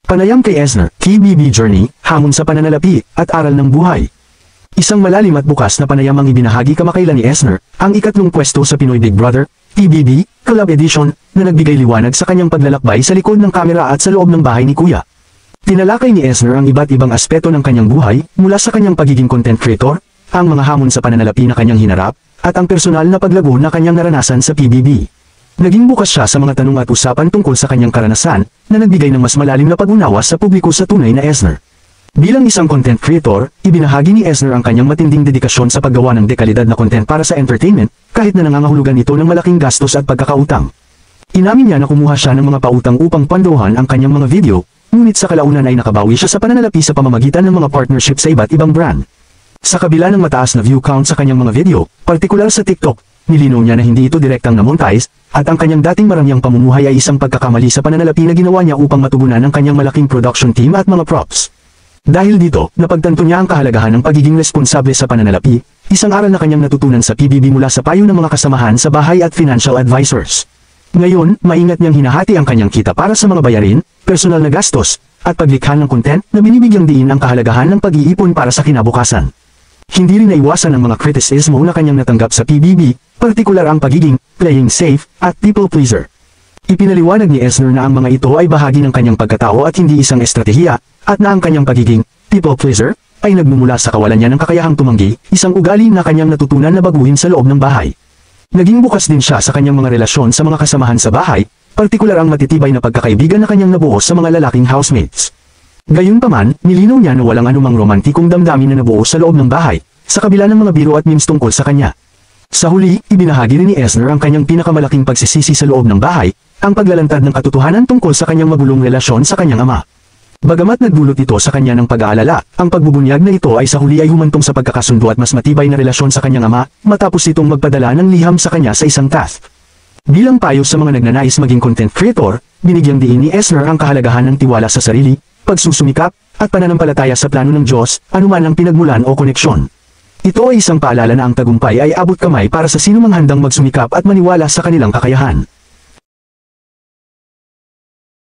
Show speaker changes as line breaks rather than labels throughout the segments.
Panayam kay Esner, PBB Journey, Hamon sa Pananalapi, at Aral ng Buhay. Isang malalim at bukas na panayam ang ibinahagi kamakailan ni Esner, ang ikatlong pwesto sa Pinoy Big Brother, PBB, Collab Edition, na nagbigay liwanag sa kanyang paglalakbay sa likod ng kamera at sa loob ng bahay ni Kuya. Tinalakay ni Esner ang iba't ibang aspeto ng kanyang buhay, mula sa kanyang pagiging content creator, ang mga hamon sa pananalapi na kanyang hinarap, at ang personal na paglago na kanyang naranasan sa PBB. Naging bukas siya sa mga tanong at usapan tungkol sa kanyang karanasan, na nagbigay ng mas malalim na pag-unawa sa publiko sa tunay na Esner. Bilang isang content creator, ibinahagi ni Esner ang kanyang matinding dedikasyon sa paggawa ng dekalidad na content para sa entertainment, kahit na nangangahulugan ito ng malaking gastos at pagkakautang. Inamin niya na kumuha siya ng mga pautang upang panduhan ang kanyang mga video, ngunit sa kalaunan ay nakabawi siya sa pananalapi sa pamamagitan ng mga partnership sa iba't ibang brand. Sa kabila ng mataas na view count sa kanyang mga video, partikular sa TikTok, nilinaw niya na hindi ito direktang na-monetize, at ang kanyang dating marangyang pamumuhay ay isang pagkakamali sa pananalapi na ginawa niya upang matugunan ang kanyang malaking production team at mga props. Dahil dito, napagtanto niya ang kahalagahan ng pagiging responsable sa pananalapi, isang aral na kanyang natutunan sa PBB mula sa payo ng mga kasamahan sa bahay at financial advisors. Ngayon, maingat niyang hinahati ang kanyang kita para sa mga bayarin, personal na gastos, at paglikha ng content na binibigyang diin ang kahalagahan ng pag-iipon para sa kinabukasan. Hindi rin naiwasan ang mga kritisismo na kanyang natanggap sa PBB, partikular ang pagiging playing safe at people pleaser. Ipinaliwanag ni Esner na ang mga ito ay bahagi ng kanyang pagkatao at hindi isang estratehiya, at na ang kanyang pagiging people pleaser ay nagmumula sa kawalan niya ng kakayahang tumanggi, isang ugali na kanyang natutunan na baguhin sa loob ng bahay. Naging bukas din siya sa kanyang mga relasyon sa mga kasamahan sa bahay, partikular ang matitibay na pagkakaibigan na kanyang nabuo sa mga lalaking housemates. Gayunpaman, nilinaw niya na walang anumang romantikong damdamin na nabuo sa loob ng bahay, sa kabila ng mga biro at memes tungkol sa kanya. Sa huli, ibinahagi rin ni Esner ang kanyang pinakamalaking pagsisisi sa loob ng bahay, ang paglalantad ng katotohanan tungkol sa kanyang magulong relasyon sa kanyang ama. Bagamat nagdulot ito sa kanya ng pag-aalala, ang pagbubunyag na ito ay sa huli ay humantong sa pagkakasundo at mas matibay na relasyon sa kanyang ama, matapos itong magpadala ng liham sa kanya sa isang task. Bilang payo sa mga nagnanais maging content creator, binigyang diin ni Esner ang kahalagahan ng tiwala sa sarili, pagsusumikap, at pananampalataya sa plano ng Diyos, anuman ang pinagmulan o koneksyon. Ito ay isang paalala na ang tagumpay ay abot kamay para sa sinumang handang magsumikap at maniwala sa kanilang kakayahan.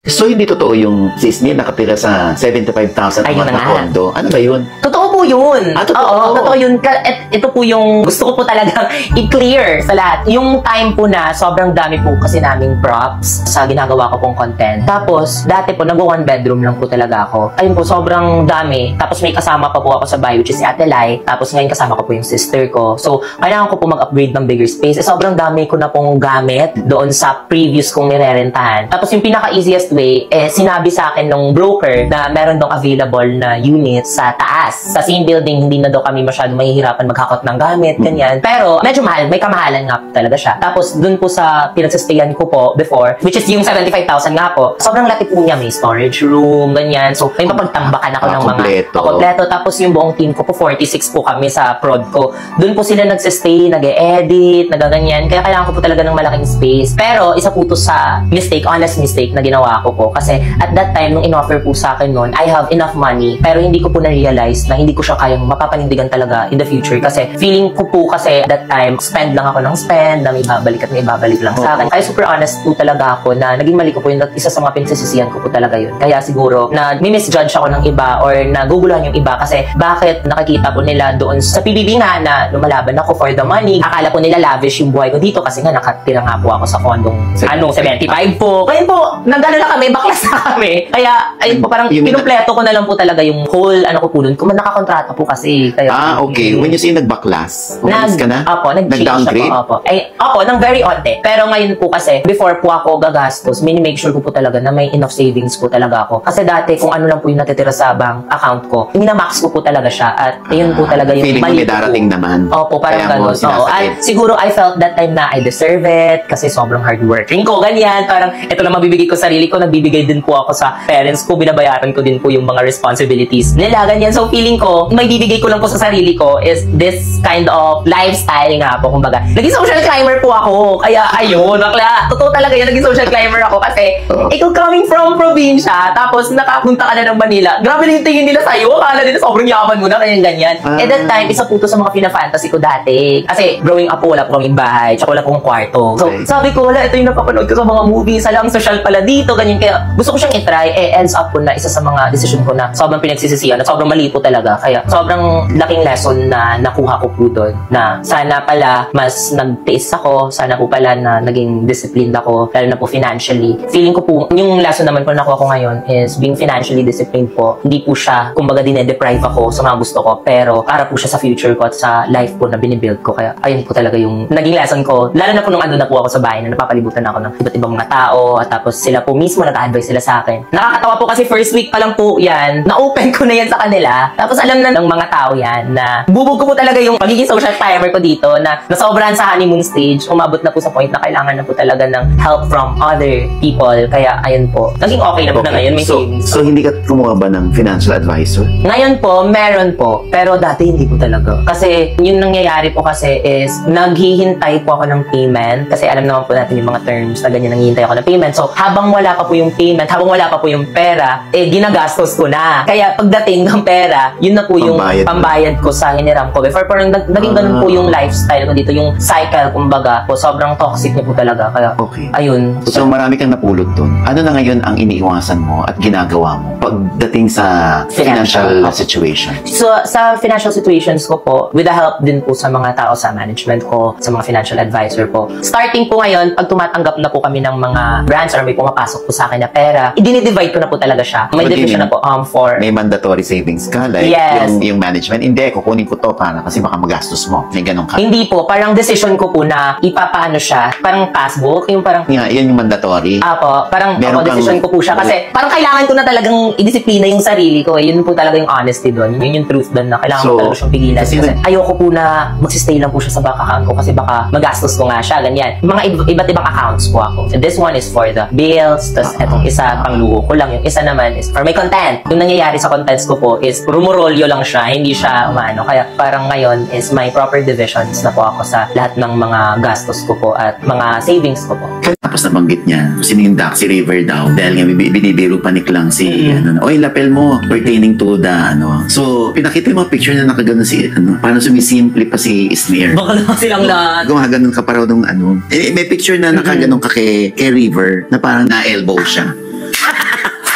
So, hindi totoo yung sis niya nakatira sa 75,000
Ayun na nga.
kondo. Ano ba yun?
Totoo po yun.
Totoo?
Oo, totoo yun. Ito po yung gusto ko po talagang i-clear sa lahat. Yung time po na sobrang dami po kasi naming props sa ginagawa ko pong content. Tapos, dati po, nag-one bedroom lang po talaga ako. Ayun po, sobrang dami. Tapos may kasama pa po ako sa bahay, which is si Ate Lai. Tapos ngayon kasama ko po yung sister ko. So, kailangan ko po mag-upgrade ng bigger space. Sobrang dami ko na pong gamit doon sa previous kong nirerentahan. Tapos yung pinaka-easiest way, sinabi sa akin ng broker na meron dong available na unit sa taas. Sa same building, hindi na daw kami masyado mahihirapan maghakot ng gamit, ganyan. Pero, medyo mahal. May kamahalan nga talaga siya. Tapos, dun po sa pinagsastayan ko po before, which is yung 75,000 nga po, sobrang laki po niya. May storage room, ganyan. So, may mapagtambakan ako ng mga kompleto. Tapos, yung buong team ko po, 46 po kami sa prod ko. Dun po sila nagsistay, nag-e-edit, nagaganyan. Kaya kailangan ko po talaga ng malaking space. Pero, isa po to sa mistake, honest mistake na ginawa ko po. Kasi at that time, nung in-offer po sa akin noon, I have enough money, pero hindi ko po na-realize na hindi ko siya kayang mapapanindigan talaga in the future. Kasi feeling ko po kasi that time, spend lang ako ng spend, na may babalik at may babalik lang sa akin. Kaya super honest po talaga ako na naging mali ko po yun at isa sa mga pinagsisisihan ko po talaga yun. Kaya siguro na misjudge ako ng iba or naguguluhan yung iba kasi bakit nakikita po nila doon sa PBB nga na lumalaban ako for the money. Akala po nila lavish yung buhay ko dito kasi nga nakatira nga po ako sa kondong 75 po. Kaya po, nagano na kami, baklas na kami. Kaya, ayun po, parang pinumpleto ko na lang po talaga yung whole, ano ko po dun. Kung nakakontrata po kasi. Kaya,
okay. When you say nagbaklas, umalis ka na?
Opo, nag-downgrade? Opo. Ng very onte. Pero ngayon po kasi, before po ako gagastos, minimake sure ko po talaga na may enough savings po talaga ako. Kasi dati, kung ano lang po yung natitira sa bank account ko, minamax ko po talaga siya. At yun po talaga yung
feeling
mali
mo may darating naman.
Opo, parang gano'n. At siguro, I felt that time na I deserve it kasi sobrang hardworking ko, ganyan. Parang, ito na mabibigay ko sarili ko, nagbibigay din po ako sa parents ko, binabayaran ko din po yung mga responsibilities nila, ganyan. So, feeling ko, ko, may bibigay ko lang po sa sarili ko is this kind of lifestyle nga po, kumbaga. Naging social climber po ako. Kaya, ayun, bakla. Totoo talaga yun, naging social climber ako kasi ikaw coming from probinsya, tapos nakapunta ka na ng Manila. Grabe na yung tingin nila sa'yo. Akala nila sobrang yaman mo na, ganyan. At that time, isa po to sa mga pina-fantasy ko dati. Kasi growing up po, wala po kaming bahay, tsaka wala pong kwarto. So, sabi ko, wala, ito yung napapanood ko sa mga movies, alang social pala dito, ganyan. Kaya gusto ko siyang itry. Ends up po na isa sa mga decision ko na sobrang pinagsisisihan at sobrang mali po talaga. Kaya sobrang laking lesson na nakuha ko po doon. Na sana pala mas nagtiis ako, sana po pala na naging disciplined ako, lalo na po financially. Feeling ko po, yung lesson naman po na nakuha ko ngayon is being financially disciplined po. Hindi po siya, kumbaga dinedeprive ako sa mga gusto ko, pero para po siya sa future ko at sa life po na binibuild ko. Kaya ayun po talaga yung naging lesson ko. Lalo na po nung ando na po ako sa bahay na napapalibutan ako ng iba't ibang mga tao at tapos sila po mismo nag-advise sila sa akin. Nakakatawa po kasi first week pa lang po yan, na-open ko na yan sa kanila. Tapos alam na ng mga tao yan na bubog ko po talaga yung pagiging social climber ko dito na nasobrahan sa honeymoon stage. Umabot na po sa point na kailangan na po talaga ng help from other people. Kaya ayun po. Naging okay na po na ngayon. May savings.
So hindi ka kumuha ba ng financial advisor?
Ngayon po, meron po. Pero dati hindi po talaga. Kasi yung nangyayari po kasi is naghihintay po ako ng payment. Kasi alam naman po natin yung mga terms na ganyan, naghihintay ako ng payment. So habang wala pa po yung payment, habang wala pa po yung pera, ginagastos ko na. Kaya pagdating ng pera, yun na po yung pambayad ko sa hiniram ko. Before parang naging ganun po yung lifestyle ko dito, yung cycle, kumbaga po, sobrang toxic niya po talaga. Kaya, ayun.
So marami kang napulot doon. Ano na ngayon ang iniiwasan mo at ginagawa mo pagdating sa financial situation?
So, sa financial situations ko po, with the help din po sa mga tao sa management ko, sa mga financial advisor po. Starting po ngayon, pag tumatanggap na po kami ng mga grants or may pumapasok po sa akin na pera, i-divide ko na po talaga siya. May division na po for...
May mandatory savings ka, like yung management. Hindi, kukunin ko to para kasi baka magastos mo. May ganun ka.
Hindi po, parang decision ko po na ipapaano siya, parang passbook, yung parang...
Yan yung mandatory.
Apo, parang decision ko po siya kasi parang kailangan ko na talagang idisiplina yung sarili ko. Yun po talaga yung honesty doon. Yun yung truth doon na kailangan ko talaga siyang pigilan. Kasi ayoko po na magsistay lang po siya sa bank account ko kasi baka magastos ko nga siya, ganyan. Mga iba't ibang accounts po ako. And this one is for the bills, tapos etong isa, pangluho ko lang. Yung isa naman is for my content. Yung nangyayari sa contents ko po is rumorolyo lang siya, hindi siya umano. Kaya parang ngayon is my proper divisions na po ako sa lahat ng mga gastos ko po at mga savings ko po.
Tapos nabanggit niya, sino yung Dax, si River daw. Dahil nga binibiro panik lang si, oy, lapel mo, pertaining to the, So, pinakita yung mga picture na nakaganon si, parang sumisimple pa si Ismael.
Baka naman silang lahat.
Gumaganon ka pa raw nung may picture na nakaganon ka kay River na parang na-elbow siya.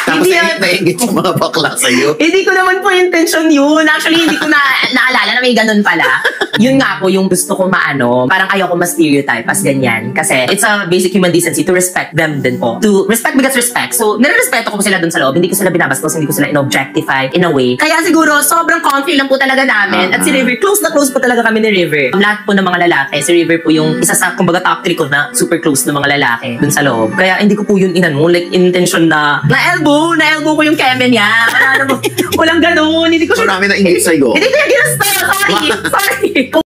Tapos naingit yung mga bakla sa'yo.
Hindi ko naman po intention yun. Actually, hindi ko naalala na may ganun pala. Yun nga po yung gusto ko maano. Parang ayoko ma-stereotype as ganyan. Kasi it's a basic human decency to respect them din po. To respect because respect. So, nire-respeto ko sila dun sa loob. Hindi ko sila binabastos, hindi ko sila in-objectify in a way. Kaya siguro, sobrang comfy lang po talaga namin. At si River, close na close po talaga kami ni River. Lahat po ng mga lalaki, si River po yung isa sa, kumbaga, top 3 ko na super close na mga lalaki dun sa loob. Kaya hindi ko po yun like intention na na-elbow ko yung keme niya. Walang ganun. Hindi ko siya...
Marami na ingit sa'yo.
Hindi ko yung ginusto. Sorry.